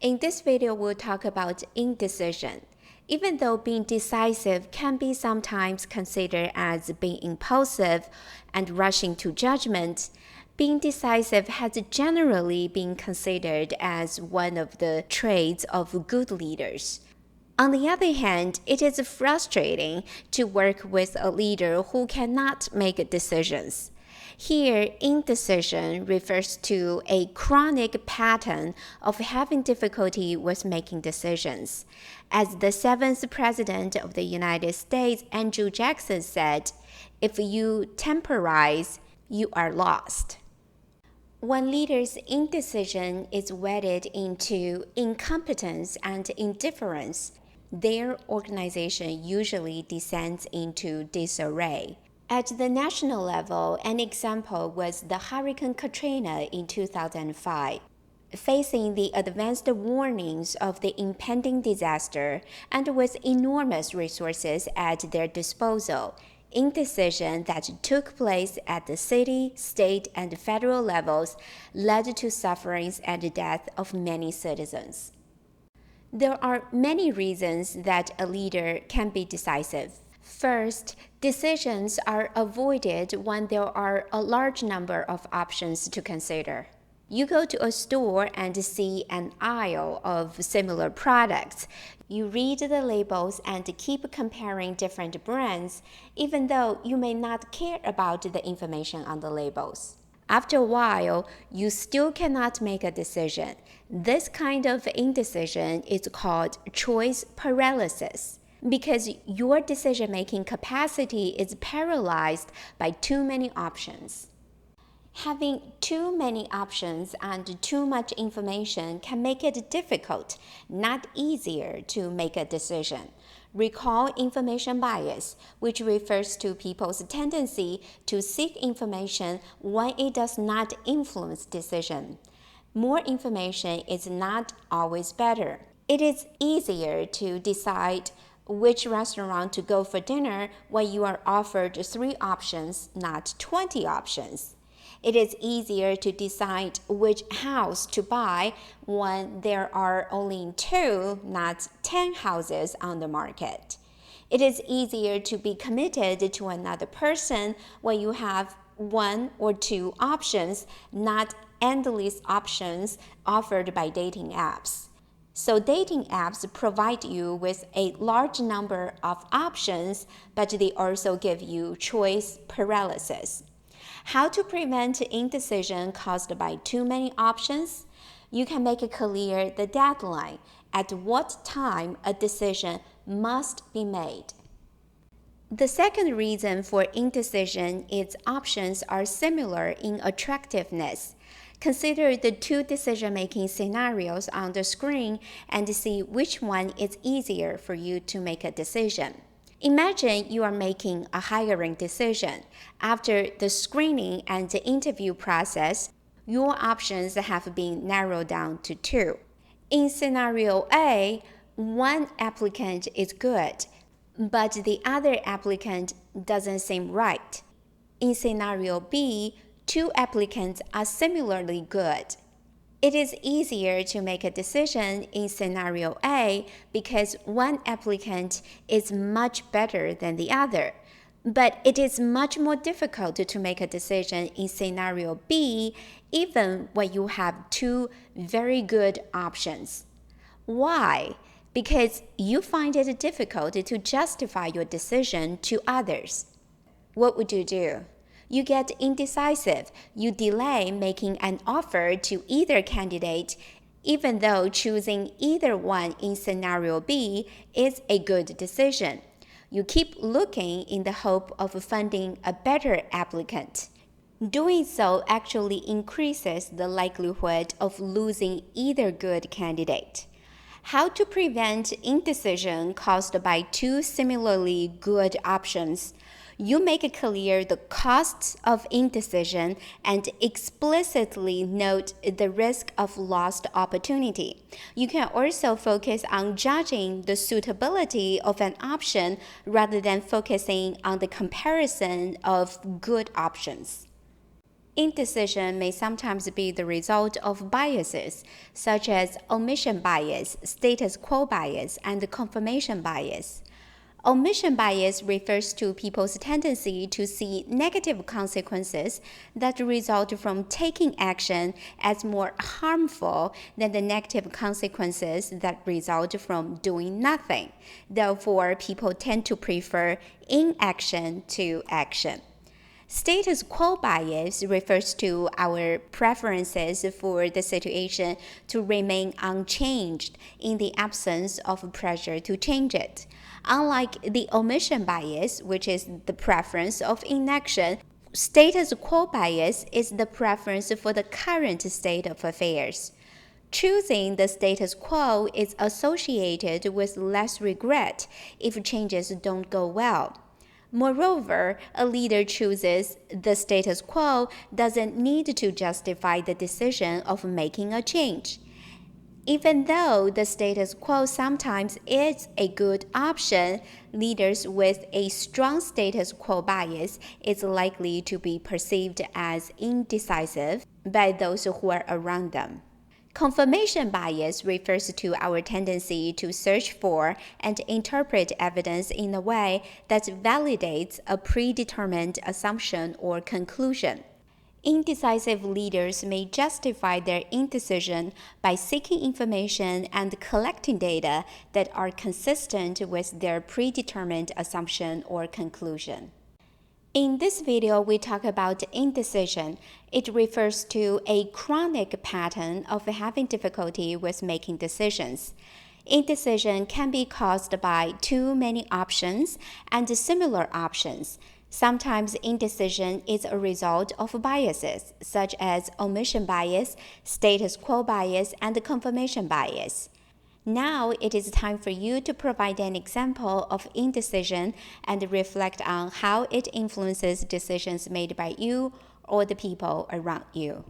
In this video, we'll talk about indecision. Even though being decisive can be sometimes considered as being impulsive and rushing to judgment, being decisive has generally been considered as one of the traits of good leaders. On the other hand, it is frustrating to work with a leader who cannot make decisions. Here, indecision refers to a chronic pattern of having difficulty with making decisions. As the 7th President of the United States, Andrew Jackson, said, "If you temporize, you are lost." When leaders' indecision is wedded into incompetence and indifference, their organization usually descends into disarray. At the national level, an example was the Hurricane Katrina in 2005. Facing the advanced warnings of the impending disaster and with enormous resources at their disposal, indecision that took place at the city, state, and federal levels led to sufferings and death of many citizens. There are many reasons that a leader can be decisive. First, decisions are avoided when there are a large number of options to consider. You go to a store and see an aisle of similar products. You read the labels and keep comparing different brands, even though you may not care about the information on the labels. After a while, you still cannot make a decision. This kind of indecision is called choice paralysis, because your decision-making capacity is paralyzed by too many options. Having too many options and too much information can make it difficult, not easier, to make a decision. Recall information bias, which refers to people's tendency to seek information when it does not influence decision. More information is not always better. It is easier to decide which restaurant to go for dinner when you are offered 3 options, not 20 options. It is easier to decide which house to buy when there are only 2, not 10 houses on the market. It is easier to be committed to another person when you have 1 or 2 options, not endless options offered by dating apps. So dating apps provide you with a large number of options, but they also give you choice paralysis. How to prevent indecision caused by too many options? You can make clear the deadline, at what time a decision must be made. The second reason for indecision is options are similar in attractiveness. Consider the 2 decision-making scenarios on the screen and see which one is easier for you to make a decision. Imagine you are making a hiring decision. After the screening and the interview process, your options have been narrowed down to 2. In scenario A, 1 applicant is good, but the other applicant doesn't seem right. In scenario B, 2 applicants are similarly good. It is easier to make a decision in scenario A because 1 applicant is much better than the other. But it is much more difficult to make a decision in scenario B even when you have 2 very good options. Why? Because you find it difficult to justify your decision to others. What would you do? You get indecisive. You delay making an offer to either candidate, even though choosing either one in scenario B is a good decision. You keep looking in the hope of finding a better applicant. Doing so actually increases the likelihood of losing either good candidate. How to prevent indecision caused by 2 similarly good options? You make clear the costs of indecision and explicitly note the risk of lost opportunity. You can also focus on judging the suitability of an option rather than focusing on the comparison of good options. Indecision may sometimes be the result of biases, such as omission bias, status quo bias, and confirmation bias. Omission bias refers to people's tendency to see negative consequences that result from taking action as more harmful than the negative consequences that result from doing nothing. Therefore, people tend to prefer inaction to action. Status quo bias refers to our preferences for the situation to remain unchanged in the absence of pressure to change it. Unlike the omission bias, which is the preference of inaction, status quo bias is the preference for the current state of affairs. Choosing the status quo is associated with less regret if changes don't go well. Moreover, a leader chooses the status quo doesn't need to justify the decision of making a change. Even though the status quo sometimes is a good option, leaders with a strong status quo bias is likely to be perceived as indecisive by those who are around them. Confirmation bias refers to our tendency to search for and interpret evidence in a way that validates a predetermined assumption or conclusion. Indecisive leaders may justify their indecision by seeking information and collecting data that are consistent with their predetermined assumption or conclusion. In this video, we talk about indecision. It refers to a chronic pattern of having difficulty with making decisions. Indecision can be caused by too many options and similar options. Sometimes indecision is a result of biases, such as omission bias, status quo bias, and confirmation bias. Now it is time for you to provide an example of indecision and reflect on how it influences decisions made by you or the people around you.